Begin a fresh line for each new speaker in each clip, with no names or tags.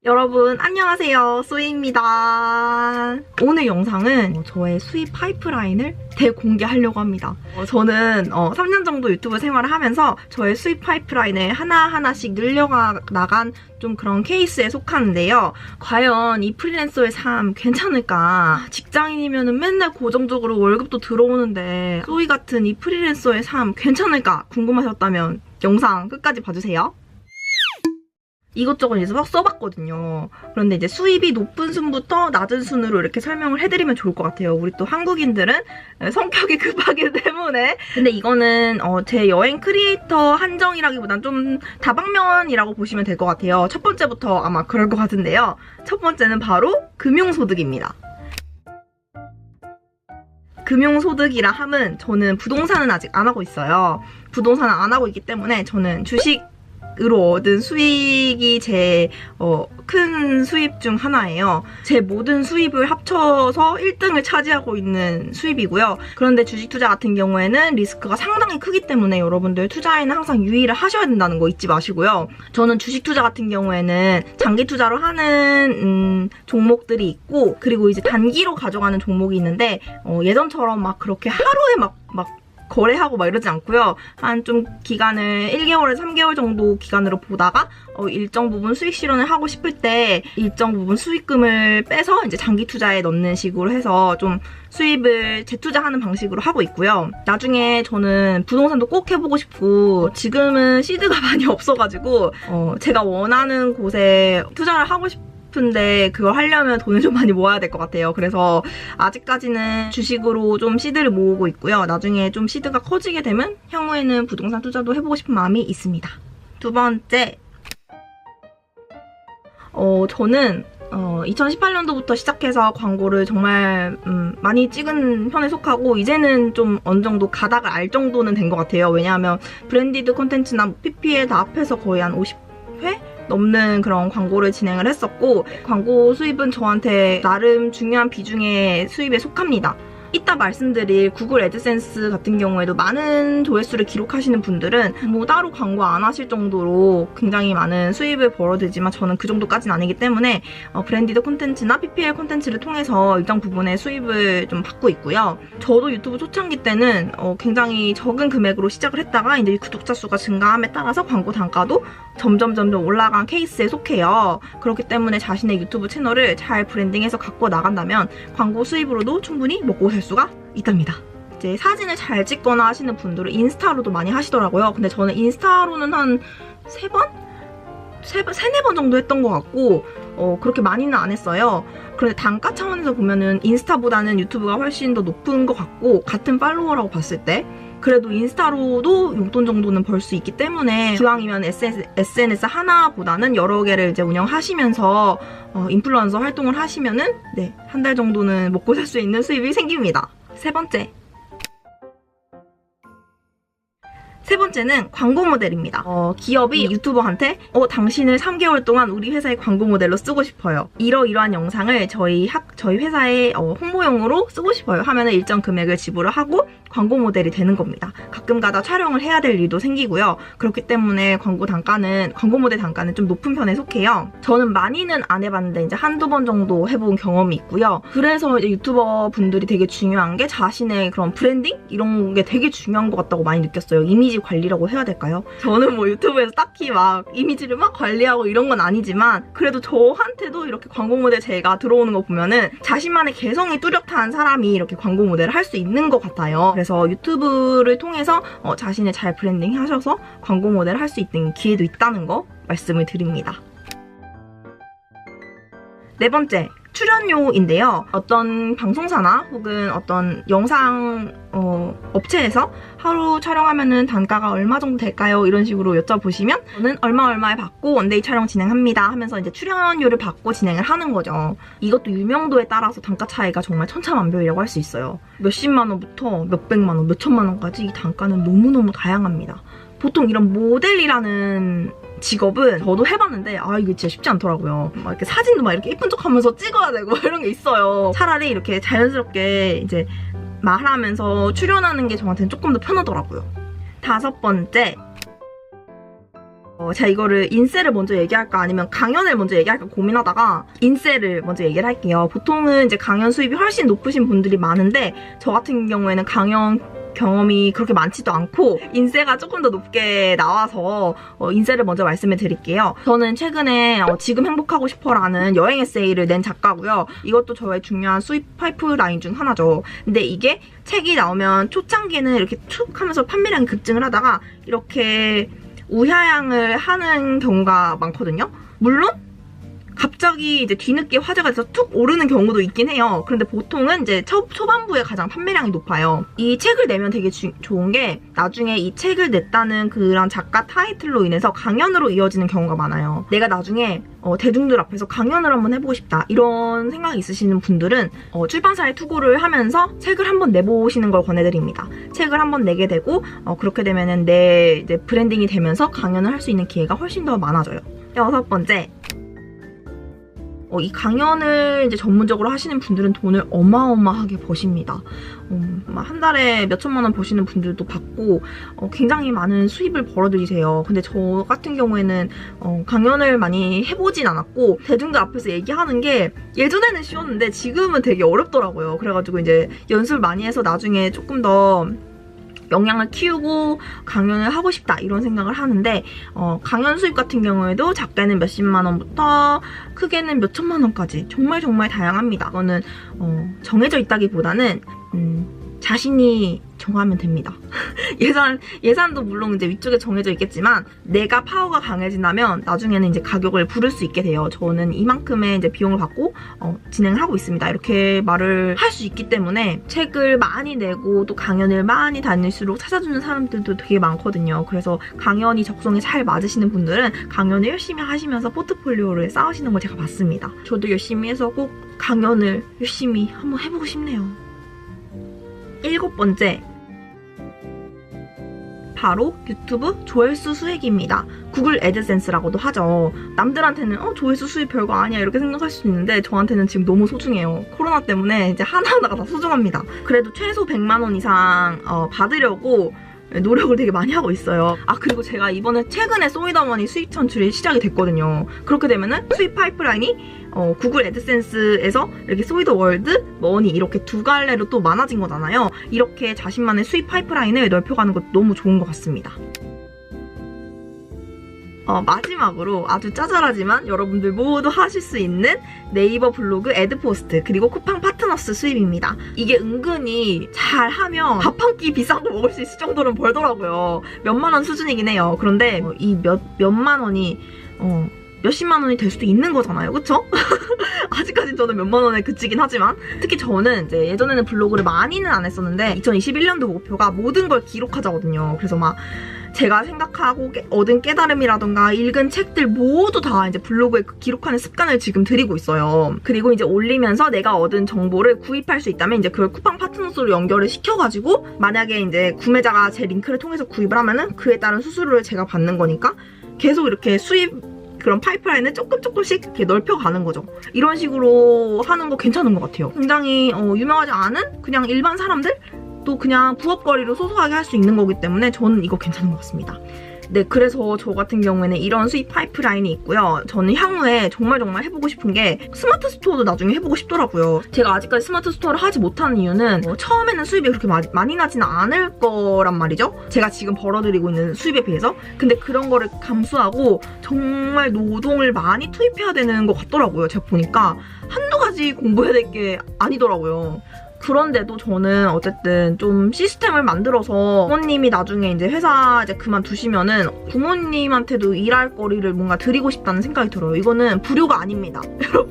여러분 안녕하세요, 수희입니다. 오늘 영상은 저의 수입 파이프라인을 대공개하려고 합니다. 저는 3년 정도 유튜브 생활을 하면서 저의 수입 파이프라인을 하나하나씩 늘려나간 좀 그런 케이스에 속하는데요. 과연 이 프리랜서의 삶 괜찮을까? 직장인이면 맨날 고정적으로 월급도 들어오는데 수희 같은 이 프리랜서의 삶 괜찮을까? 궁금하셨다면 영상 끝까지 봐주세요. 이것저것 이제 써봤거든요. 그런데 이제 수입이 높은 순부터 낮은 순으로 이렇게 설명을 해드리면 좋을 것 같아요. 우리 또 한국인들은 성격이 급하기 때문에. 근데 이거는 제 여행 크리에이터 한정이라기보단 좀 다방면이라고 보시면 될 것 같아요. 첫 번째부터 아마 그럴 것 같은데요. 첫 번째는 바로 금융소득입니다. 금융소득이라 함은 저는 부동산은 아직 안 하고 있어요. 부동산은 안 하고 있기 때문에 저는 주식으로 얻은 수익이 제 큰 수입 중 하나예요. 제 모든 수입을 합쳐서 1등을 차지하고 있는 수입이고요. 그런데 주식 투자 같은 경우에는 리스크가 상당히 크기 때문에 여러분들 투자에는 항상 유의를 하셔야 된다는 거 잊지 마시고요. 저는 주식 투자 같은 경우에는 장기 투자로 하는 종목들이 있고, 그리고 이제 단기로 가져가는 종목이 있는데 예전처럼 막 그렇게 하루에 막 거래하고 막 이러지 않고요. 한 좀 기간을 1개월에서 3개월 정도 기간으로 보다가 일정 부분 수익 실현을 하고 싶을 때 일정 부분 수익금을 빼서 이제 장기 투자에 넣는 식으로 해서 좀 수입을 재투자하는 방식으로 하고 있고요. 나중에 저는 부동산도 꼭 해보고 싶고, 지금은 시드가 많이 없어가지고 제가 원하는 곳에 투자를 하고 싶은데 그걸 하려면 돈을 좀 많이 모아야 될 것 같아요. 그래서 아직까지는 주식으로 좀 시드를 모으고 있고요. 나중에 좀 시드가 커지게 되면 향후에는 부동산 투자도 해보고 싶은 마음이 있습니다. 두 번째, 저는 2018년도부터 시작해서 광고를 정말 많이 찍은 편에 속하고, 이제는 좀 어느 정도 가닥을 알 정도는 된 것 같아요. 왜냐하면 브랜디드 콘텐츠나 PPL 다 합해서 거의 한 50회? 넘는 그런 광고를 진행을 했었고, 광고 수입은 저한테 나름 중요한 비중의 수입에 속합니다. 이따 말씀드릴 구글 애드센스 같은 경우에도 많은 조회수를 기록하시는 분들은 뭐 따로 광고 안 하실 정도로 굉장히 많은 수입을 벌어들지만, 저는 그 정도까지는 아니기 때문에 브랜디드 콘텐츠나 PPL 콘텐츠를 통해서 일정 부분의 수입을 좀 받고 있고요. 저도 유튜브 초창기 때는 굉장히 적은 금액으로 시작을 했다가 이제 구독자 수가 증가함에 따라서 광고 단가도 점점 올라간 케이스에 속해요. 그렇기 때문에 자신의 유튜브 채널을 잘 브랜딩해서 갖고 나간다면 광고 수입으로도 충분히 먹고 살 수가 있답니다. 이제 사진을 잘 찍거나 하시는 분들은 인스타로도 많이 하시더라고요. 근데 저는 인스타로는 한 3-4번 정도 했던 것 같고, 그렇게 많이는 안 했어요. 그런데 단가 차원에서 보면은 인스타보다는 유튜브가 훨씬 더 높은 것 같고, 같은 팔로워라고 봤을 때 그래도 인스타로도 용돈 정도는 벌 수 있기 때문에 기왕이면 SNS 하나보다는 여러 개를 이제 운영하시면서 인플루언서 활동을 하시면은 한 달 정도는 먹고 살 수 있는 수입이 생깁니다. 세 번째는 광고 모델입니다. 기업이 유튜버한테 당신을 3개월 동안 우리 회사의 광고 모델로 쓰고 싶어요. 이러이러한 영상을 저희 회사의 홍보용으로 쓰고 싶어요 하면은 일정 금액을 지불을 하고 광고 모델이 되는 겁니다. 가끔가다 촬영을 해야 될 일도 생기고요. 그렇기 때문에 광고 모델 단가는 좀 높은 편에 속해요. 저는 많이는 안 해봤는데 이제 한두 번 정도 해본 경험이 있고요. 그래서 이제 유튜버 분들이 되게 중요한 게 자신의 그런 브랜딩? 이런 게 되게 중요한 것 같다고 많이 느꼈어요. 이미지 관리라고 해야 될까요? 저는 뭐 유튜브에서 딱히 막 이미지를 막 관리하고 이런 건 아니지만, 그래도 저한테도 이렇게 광고 모델 제가 들어오는 거 보면은 자신만의 개성이 뚜렷한 사람이 이렇게 광고 모델을 할 수 있는 것 같아요. 그래서 유튜브를 통해서 자신을 잘 브랜딩 하셔서 광고 모델을 할 수 있는 기회도 있다는 거 말씀을 드립니다. 네 번째, 출연료인데요. 어떤 방송사나 혹은 어떤 영상 업체에서 하루 촬영하면은 단가가 얼마 정도 될까요? 이런 식으로 여쭤보시면 저는 얼마에 받고 원데이 촬영 진행합니다 하면서 이제 출연료를 받고 진행을 하는 거죠. 이것도 유명도에 따라서 단가 차이가 정말 천차만별이라고 할 수 있어요. 몇십만 원부터 몇백만 원, 몇천만 원까지 이 단가는 너무너무 다양합니다. 보통 이런 모델이라는 직업은 저도 해봤는데 이게 진짜 쉽지 않더라고요. 막 이렇게 사진도 막 이렇게 예쁜 척 하면서 찍어야 되고 이런 게 있어요. 차라리 이렇게 자연스럽게 이제 말하면서 출연하는 게 저한테는 조금 더 편하더라고요. 다섯 번째, 제가 이거를 인세를 먼저 얘기할까 아니면 강연을 먼저 얘기할까 고민하다가 인세를 먼저 얘기를 할게요. 보통은 이제 강연 수입이 훨씬 높으신 분들이 많은데 저 같은 경우에는 강연 경험이 그렇게 많지도 않고 인세가 조금 더 높게 나와서 인세를 먼저 말씀을 드릴게요. 저는 최근에 지금 행복하고 싶어라는 여행 에세이를 낸 작가고요. 이것도 저의 중요한 수입 파이프라인 중 하나죠. 근데 이게 책이 나오면 초창기에는 이렇게 툭 하면서 판매량이 급증을 하다가 이렇게 우하향을 하는 경우가 많거든요. 물론 갑자기 이제 뒤늦게 화제가 돼서 툭 오르는 경우도 있긴 해요. 그런데 보통은 이제 초반부에 가장 판매량이 높아요. 이 책을 내면 되게 좋은 게 나중에 이 책을 냈다는 그런 작가 타이틀로 인해서 강연으로 이어지는 경우가 많아요. 내가 나중에 대중들 앞에서 강연을 한번 해보고 싶다 이런 생각이 있으시는 분들은 출판사에 투고를 하면서 책을 한번 내보시는 걸 권해드립니다. 책을 한번 내게 되고 그렇게 되면은 내 이제 브랜딩이 되면서 강연을 할 수 있는 기회가 훨씬 더 많아져요. 6번째. 이 강연을 이제 전문적으로 하시는 분들은 돈을 어마어마하게 버십니다. 한 달에 몇천만 원 버시는 분들도 봤고 굉장히 많은 수입을 벌어들이세요. 근데 저 같은 경우에는 강연을 많이 해보진 않았고 대중들 앞에서 얘기하는 게 예전에는 쉬웠는데 지금은 되게 어렵더라고요. 그래가지고 이제 연습을 많이 해서 나중에 조금 더 역량을 키우고 강연을 하고 싶다 이런 생각을 하는데 강연 수입 같은 경우에도 작게는 몇십만 원부터 크게는 몇천만 원까지 정말 다양합니다. 이거는 정해져 있다기보다는 자신이 정하면 됩니다. 예산도 물론 이제 위쪽에 정해져 있겠지만 내가 파워가 강해진다면 나중에는 이제 가격을 부를 수 있게 돼요. 저는 이만큼의 이제 비용을 받고 진행을 하고 있습니다. 이렇게 말을 할 수 있기 때문에 책을 많이 내고 또 강연을 많이 다닐수록 찾아주는 사람들도 되게 많거든요. 그래서 강연이 적성에 잘 맞으시는 분들은 강연을 열심히 하시면서 포트폴리오를 쌓으시는 걸 제가 봤습니다. 저도 열심히 해서 꼭 강연을 열심히 한번 해보고 싶네요. 7번째. 바로 유튜브 조회수 수익입니다. 구글 애드센스라고도 하죠. 남들한테는 조회수 수익 별거 아니야 이렇게 생각할 수 있는데 저한테는 지금 너무 소중해요. 코로나 때문에 이제 하나하나가 다 소중합니다. 그래도 최소 100만 원 이상 받으려고 노력을 되게 많이 하고 있어요. 그리고 제가 이번에 최근에 소이더머니 수익 창출이 시작이 됐거든요. 그렇게 되면은 수익 파이프라인이 구글 애드센스에서 이렇게 소이더월드, 머니 이렇게 두 갈래로 또 많아진 거잖아요. 이렇게 자신만의 수익 파이프라인을 넓혀가는 것도 너무 좋은 것 같습니다. 마지막으로 아주 짜잘하지만 여러분들 모두 하실 수 있는 네이버 블로그 애드포스트 그리고 쿠팡 파트너스 수입입니다. 이게 은근히 잘하면 밥 한 끼 비싼 거 먹을 수 있을 정도는 벌더라고요. 몇만 원 수준이긴 해요. 그런데 이 몇만 원이 몇십만 원이 될 수도 있는 거잖아요. 그쵸? 아직까진 저는 몇만 원에 그치긴 하지만 특히 저는 이제 예전에는 블로그를 많이는 안 했었는데 2021년도 목표가 모든 걸 기록하자거든요. 그래서 막 제가 생각하고 얻은 깨달음이라던가 읽은 책들 모두 다 이제 블로그에 기록하는 습관을 지금 들이고 있어요. 그리고 이제 올리면서 내가 얻은 정보를 구입할 수 있다면 이제 그걸 쿠팡 파트너스로 연결을 시켜가지고 만약에 이제 구매자가 제 링크를 통해서 구입을 하면은 그에 따른 수수료를 제가 받는 거니까 계속 이렇게 수입 그런 파이프라인을 조금씩 이렇게 넓혀가는 거죠. 이런 식으로 하는 거 괜찮은 것 같아요. 굉장히 유명하지 않은 그냥 일반 사람들 또 그냥 부업거리로 소소하게 할 수 있는 거기 때문에 저는 이거 괜찮은 것 같습니다. 네, 그래서 저 같은 경우에는 이런 수입 파이프라인이 있고요. 저는 향후에 정말 해보고 싶은 게 스마트 스토어도 나중에 해보고 싶더라고요. 제가 아직까지 스마트 스토어를 하지 못하는 이유는 처음에는 수입이 그렇게 많이 나지는 않을 거란 말이죠. 제가 지금 벌어들이고 있는 수입에 비해서. 근데 그런 거를 감수하고 정말 노동을 많이 투입해야 되는 것 같더라고요. 제가 보니까 한두 가지 공부해야 될 게 아니더라고요. 그런데도 저는 어쨌든 좀 시스템을 만들어서 부모님이 나중에 이제 회사 이제 그만두시면은 부모님한테도 일할 거리를 뭔가 드리고 싶다는 생각이 들어요. 이거는 불효가 아닙니다.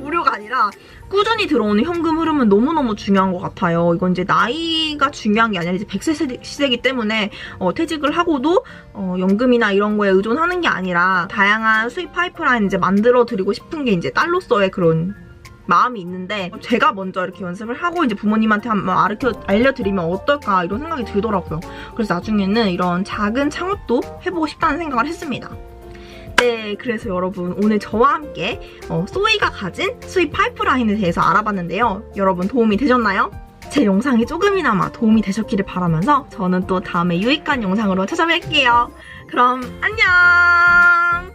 불효가 아니라 꾸준히 들어오는 현금 흐름은 너무너무 중요한 것 같아요. 이건 이제 나이가 중요한 게 아니라 이제 100세 시대이기 때문에 퇴직을 하고도 연금이나 이런 거에 의존하는 게 아니라 다양한 수입 파이프라인 이제 만들어 드리고 싶은 게 이제 딸로서의 그런 마음이 있는데 제가 먼저 이렇게 연습을 하고 이제 부모님한테 한번 알려드리면 어떨까 이런 생각이 들더라고요. 그래서 나중에는 이런 작은 창업도 해보고 싶다는 생각을 했습니다. 네, 그래서 여러분 오늘 저와 함께 소이가 가진 수입 파이프라인에 대해서 알아봤는데요. 여러분 도움이 되셨나요? 제 영상이 조금이나마 도움이 되셨기를 바라면서 저는 또 다음에 유익한 영상으로 찾아뵐게요. 그럼 안녕!